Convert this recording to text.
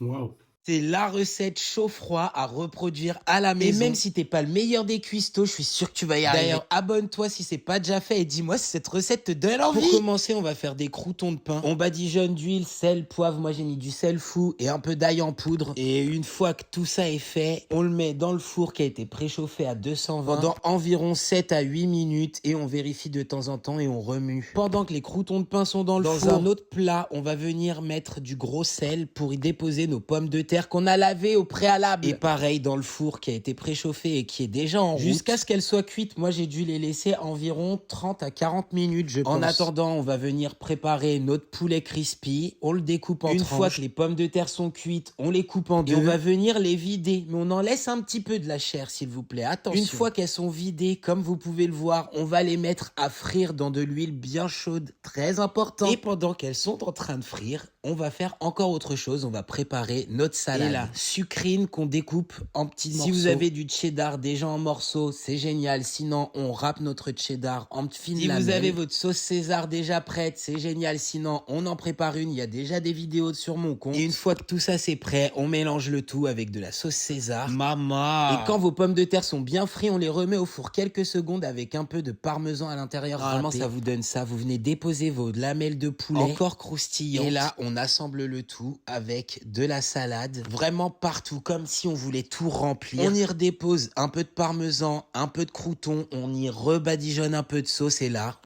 Waouh. C'est la recette chaud-froid à reproduire à la maison. Et même si t'es pas le meilleur des cuistots, je suis sûr que tu vas y arriver. D'ailleurs, abonne-toi si c'est pas déjà fait et dis-moi si cette recette te donne envie. Pour commencer, on va faire des croûtons de pain. On badigeonne d'huile, sel, poivre. Moi, j'ai mis du sel fou et un peu d'ail en poudre. Et une fois que tout ça est fait, on le met dans le four qui a été préchauffé à 220 pendant environ 7 à 8 minutes et on vérifie de temps en temps et on remue. Pendant que les croûtons de pain sont dans le four, dans un autre plat, on va venir mettre du gros sel pour y déposer nos pommes de terre qu'on a lavées au préalable. Et pareil dans le four qui a été préchauffé et qui est déjà en route. Jusqu'à ce qu'elles soient cuites, moi j'ai dû les laisser environ 30 à 40 minutes je pense. En attendant, on va venir préparer notre poulet crispy. On le découpe en tranches. Une fois que les pommes de terre sont cuites, on les coupe en deux. Et on va venir les vider. Mais on en laisse un petit peu de la chair s'il vous plaît. Attention. Une fois qu'elles sont vidées, comme vous pouvez le voir, on va les mettre à frire dans de l'huile bien chaude. Très important. Et pendant qu'elles sont en train de frire, on va faire encore autre chose. On va préparer notre salade. Et la sucrine qu'on découpe en petits morceaux. Si vous avez du cheddar déjà en morceaux, c'est génial. Sinon, on râpe notre cheddar en fines lamelles. Si vous avez votre sauce César déjà prête, c'est génial. Sinon, on en prépare une. Il y a déjà des vidéos sur mon compte. Et une fois que tout ça c'est prêt, on mélange le tout avec de la sauce César. Maman. Et quand vos pommes de terre sont bien frites, on les remet au four quelques secondes avec un peu de parmesan à l'intérieur. Normalement, ça vous donne ça. Vous venez déposer vos lamelles de poulet encore croustillantes. Et là, on assemble le tout avec de la salade. Vraiment partout, comme si on voulait tout remplir. On y redépose un peu de parmesan, un peu de croûton, on y rebadigeonne un peu de sauce et là,